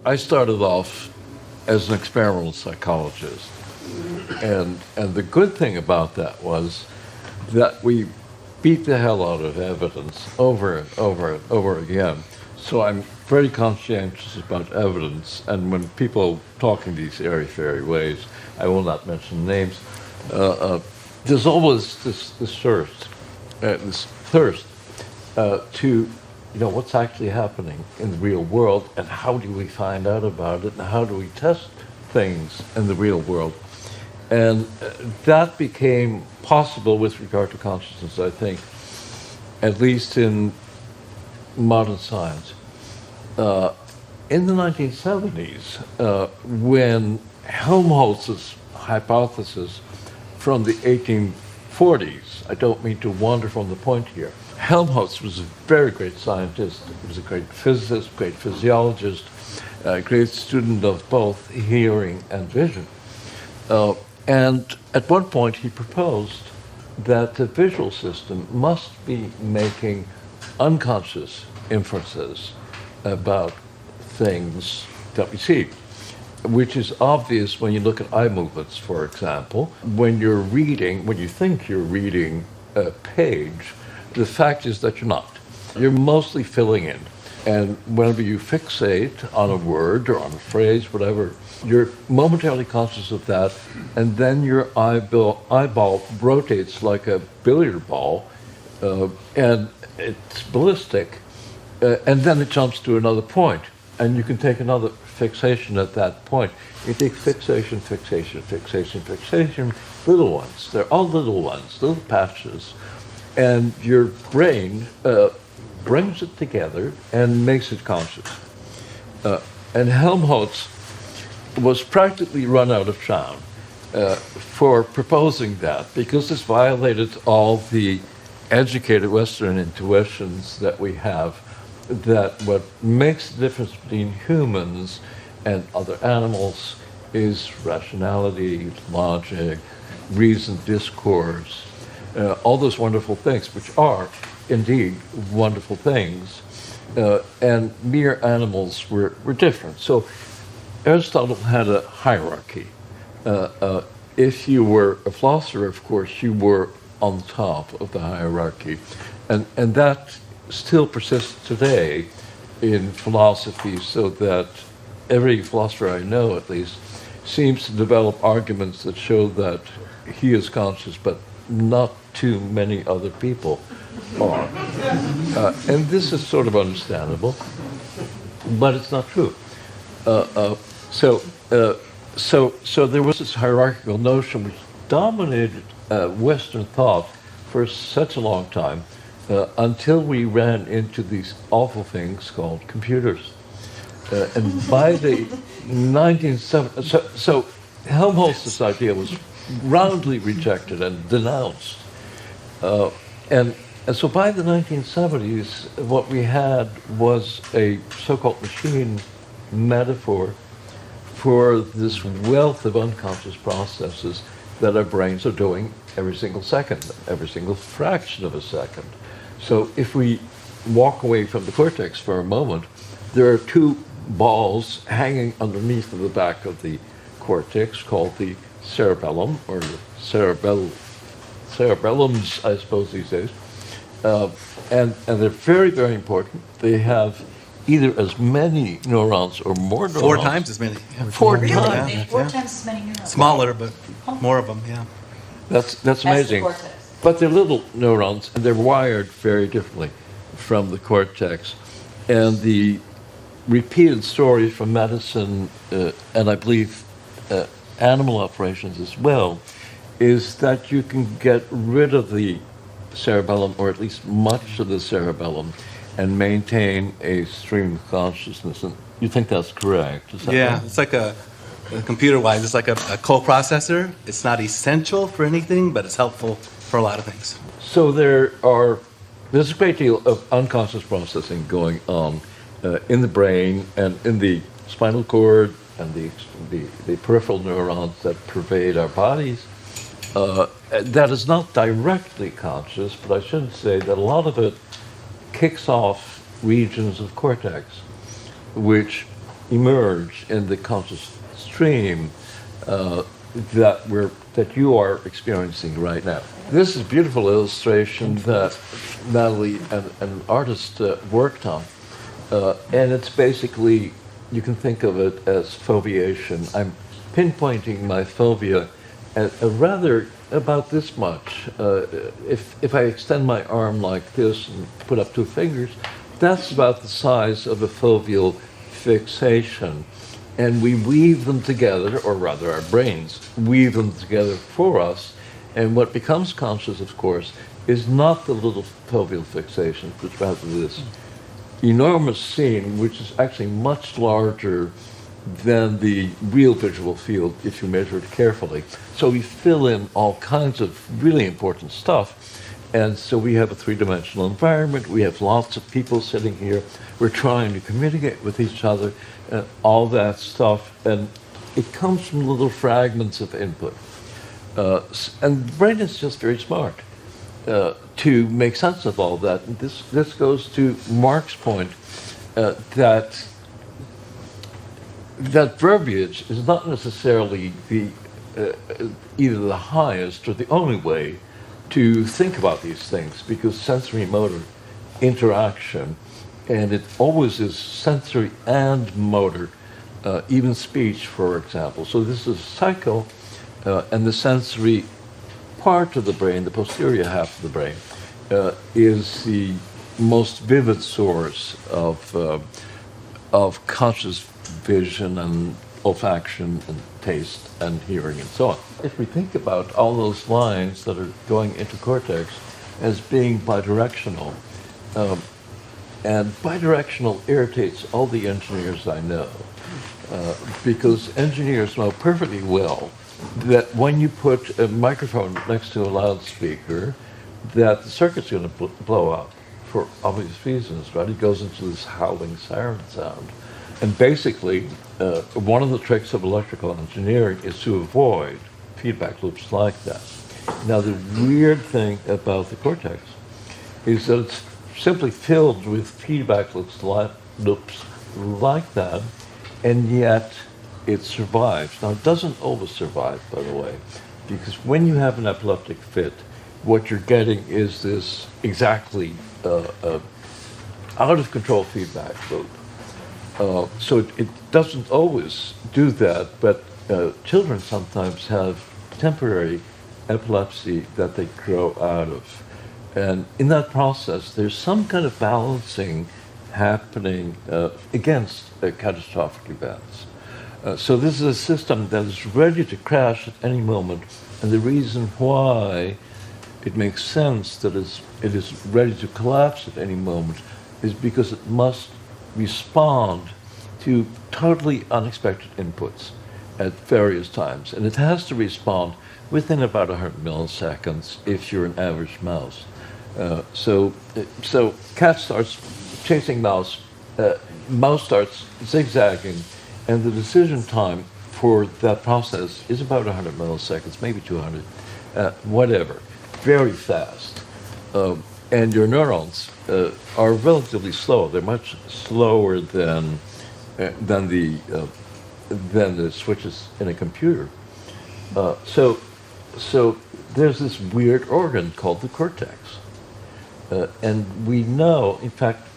I started off as an experimental psychologist. And the good thing about that was that we beat the hell out of evidence over and over and over again. So I'm very conscientious about evidence, and when people talk in these airy-fairy ways, I will not mention names, there's always this thirst to, what's actually happening in the real world, and how do we find out about it, and how do we test things in the real world. And that became possible with regard to consciousness, I think, at least in modern science. In the 1970s, when Helmholtz's hypothesis from the 1840s, I don't mean to wander from the point here, Helmholtz was a very great scientist. He was a great physicist, great physiologist, a great student of both hearing and vision. And at one point he proposed that the visual system must be making unconscious inferences about things that we see, which is obvious when you look at eye movements, for example. When you think you're reading a page, the fact is that you're not. You're mostly filling in. And whenever you fixate on a word or on a phrase, whatever, you're momentarily conscious of that, and then your eyeball rotates like a billiard ball, and it's ballistic, and then it jumps to another point, and you can take another fixation at that point. You take fixation, little ones. They're all little ones, little patches, and your brain brings it together and makes it conscious. And Helmholtz was practically run out of town for proposing that, because this violated all the educated Western intuitions that we have, that what makes the difference between humans and other animals is rationality, logic, reason, discourse, all those wonderful things, which are indeed wonderful things, and mere animals were different. So Aristotle had a hierarchy. If you were a philosopher, of course, you were on top of the hierarchy. And that still persists today in philosophy, so that every philosopher I know, at least, seems to develop arguments that show that he is conscious, but not too many other people are. And this is sort of understandable, but it's not true. So there was this hierarchical notion which dominated Western thought for such a long time, until we ran into these awful things called computers. And by the 1970s, so Helmholtz's idea was roundly rejected and denounced. And so by the 1970s, what we had was a so-called machine metaphor for this wealth of unconscious processes that our brains are doing every single second, every single fraction of a second. So if we walk away from the cortex for a moment, there are two balls hanging underneath of the back of the cortex called the cerebellum, or the cerebellums, I suppose, these days. And they're very, very important. They have either as many neurons or more neurons. 4 times as many. Four Really? times. They have 4 times as many neurons. Smaller, but more of them, yeah. That's That's amazing. the cortex. But they're little neurons, and they're wired very differently from the cortex. And the repeated stories from medicine, and I believe animal operations as well, is that you can get rid of the cerebellum, or at least much of the cerebellum, and maintain a stream of consciousness. And you think that's correct? Is that Yeah, right? it's like computer-wise, it's like a coprocessor. It's not essential for anything, but it's helpful for a lot of things. So there's a great deal of unconscious processing going on in the brain and in the spinal cord and the peripheral neurons that pervade our bodies. That is not directly conscious, but I should say that a lot of it kicks off regions of cortex, which emerge in the conscious stream that you are experiencing right now. This is a beautiful illustration that Natalie and an artist worked on, and it's basically, you can think of it as foveation. I'm pinpointing my fovea at a rather about this much. If I extend my arm like this and put up two fingers, that's about the size of a foveal fixation. And we weave them together, or rather our brains weave them together for us. And what becomes conscious, of course, is not the little foveal fixation, but rather this enormous scene, which is actually much larger than the real visual field if you measure it carefully. So we fill in all kinds of really important stuff. And so we have a three-dimensional environment. We have lots of people sitting here. We're trying to communicate with each other, all that stuff. And it comes from little fragments of input. And the brain is just very smart to make sense of all that. And this goes to Mark's point that verbiage is not necessarily either the highest or the only way to think about these things, because sensory motor interaction, and it always is sensory and motor, even speech, for example. So this is a cycle, and the sensory part of the brain, the posterior half of the brain, is the most vivid source of conscious vision and olfaction and taste and hearing and so on. If we think about all those lines that are going into cortex as being bidirectional, and bidirectional irritates all the engineers I know, because engineers know perfectly well that when you put a microphone next to a loudspeaker, that the circuit's going to blow up for obvious reasons, right? It goes into this howling siren sound. And basically, one of the tricks of electrical engineering is to avoid feedback loops like that. Now, the weird thing about the cortex is that it's simply filled with feedback loops like that, and yet it survives. Now, it doesn't always survive, by the way, because when you have an epileptic fit, what you're getting is this exactly out-of-control feedback loop. So it doesn't always do that, but children sometimes have temporary epilepsy that they grow out of. And in that process, there's some kind of balancing happening against catastrophic events. So this is a system that is ready to crash at any moment, and the reason why it makes sense that it is ready to collapse at any moment is because it must respond to totally unexpected inputs at various times. And it has to respond within about 100 milliseconds if you're an average mouse. So cat starts chasing mouse, mouse starts zigzagging, and the decision time for that process is about 100 milliseconds, maybe 200, whatever, very fast. And your neurons are relatively slow. They're much slower than the switches in a computer. So there's this weird organ called the cortex, and we know, in fact,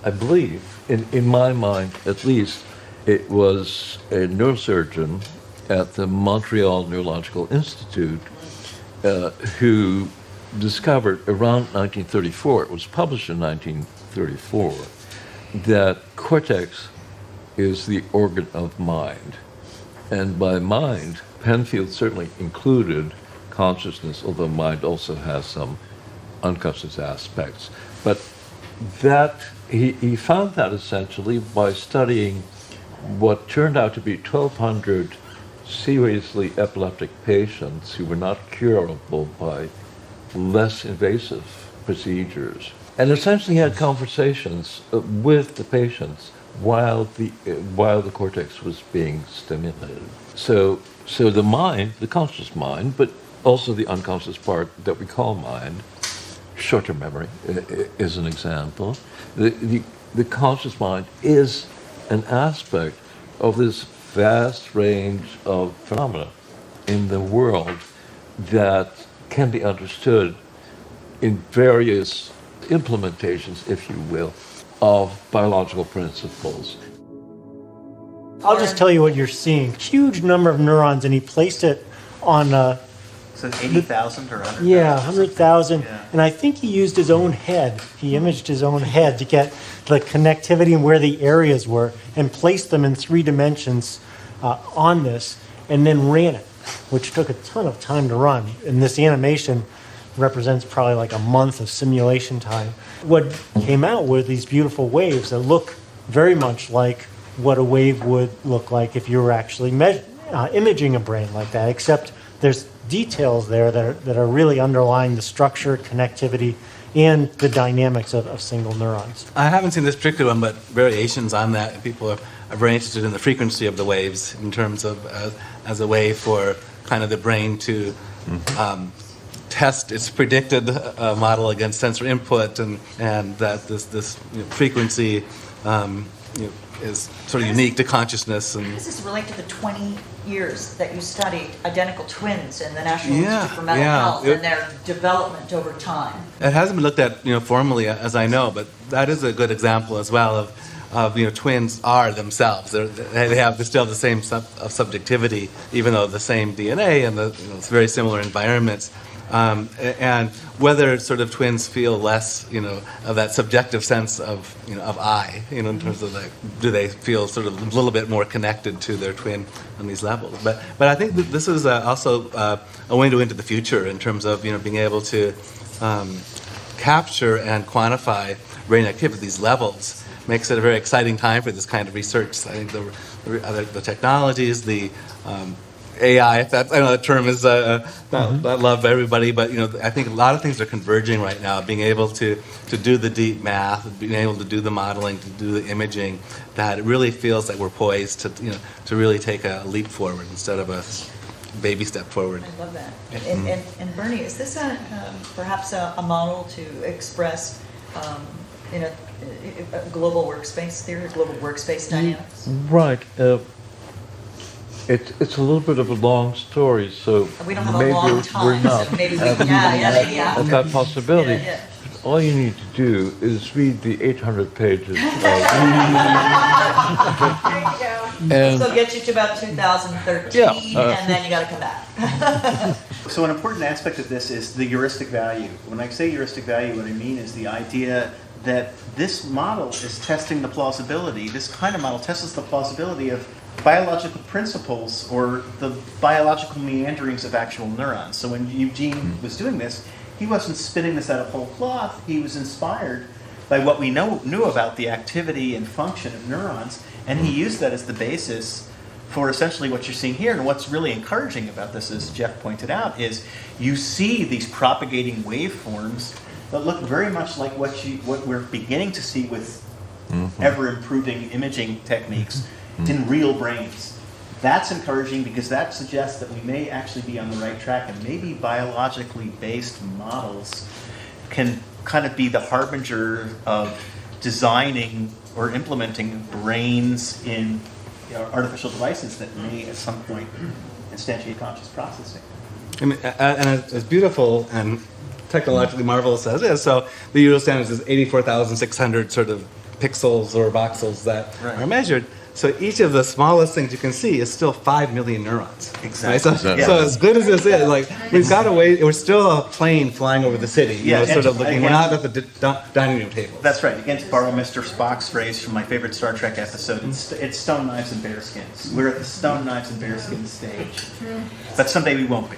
I believe, in my mind at least, it was a neurosurgeon at the Montreal Neurological Institute who discovered around 1934, it was published in 1934, that cortex is the organ of mind. And by mind, Penfield certainly included consciousness, although mind also has some unconscious aspects. But that he found that essentially by studying what turned out to be 1,200 seriously epileptic patients who were not curable by less invasive procedures, and essentially had conversations with the patients while the cortex was being stimulated. So the mind, the conscious mind, but also the unconscious part that we call mind, short-term memory is an example. The conscious mind is an aspect of this vast range of phenomena in the world that can be understood in various implementations, if you will, of biological principles. I'll just tell you what you're seeing. Huge number of neurons, and he placed it on So 80,000 or 100,000? yeah, 100,000. Yeah. And I think he used his own head. He imaged his own head to get the connectivity and where the areas were and placed them in 3 dimensions on this and then ran it, which took a ton of time to run. And this animation represents probably like a month of simulation time. What came out were these beautiful waves that look very much like what a wave would look like if you were actually imaging a brain like that, except there's details there that are really underlying the structure, connectivity, and the dynamics of single neurons. I haven't seen this particular one, but variations on that. And people are very interested in the frequency of the waves in terms of as a way for kind of the brain to test its predicted model against sensor input, and that this frequency is sort of unique to consciousness. And How does this relate to the 20 years that you studied identical twins in the National Yeah, Institute for Mental yeah. Health and their development over time? it hasn't been looked at formally, as I know, but that is a good example as well of twins are themselves. They have still the same subjectivity, even though the same DNA and it's very similar environments. And whether sort of twins feel less, of that subjective sense of I, in terms of do they feel sort of a little bit more connected to their twin on these levels? But I think that this is also a window into the future in terms of being able to capture and quantify brain activity at these levels. Makes it a very exciting time for this kind of research. I think the technologies, the AI, if that, I know that term is not loved by everybody, but I think a lot of things are converging right now. Being able to do the deep math, being able to do the modeling, to do the imaging, that it really feels like we're poised to really take a leap forward instead of a baby step forward. I love that. And Bernie, is this perhaps a model to express a global workspace theory, global workspace dynamics? Right. It's a little bit of a long story, so We don't have a maybe long we're time, not so maybe we having maybe that possibility. Yeah. All you need to do is read the 800 pages of and So get you to about 2013, Yeah, and then you got to come back. So an important aspect of this is the heuristic value. When I say heuristic value, what I mean is the idea that this model is testing the plausibility. This kind of model tests the plausibility of biological principles or the biological meanderings of actual neurons. So when Eugene was doing this, he wasn't spinning this out of whole cloth. He was inspired by what we knew about the activity and function of neurons, and he used that as the basis for essentially what you're seeing here. And what's really encouraging about this, as Jeff pointed out, is you see these propagating waveforms that look very much like what we're beginning to see with ever-improving imaging techniques in real brains. That's encouraging because that suggests that we may actually be on the right track, and maybe biologically based models can kind of be the harbinger of designing or implementing brains in artificial devices that may at some point instantiate conscious processing. I mean, and as beautiful and technologically marvelous as it is, so the Euro standard is 84,600 sort of pixels or voxels that are measured. So each of the smallest things you can see is still 5 million neurons. Exactly. Right? So as good as this is, we've got a way. We're still a plane flying over the city. Sort of looking. We're not at the dining room table. That's right. Again, to borrow Mr. Spock's phrase from my favorite Star Trek episode, it's stone knives and bearskins. We're at the stone knives and bearskins stage, but someday we won't be.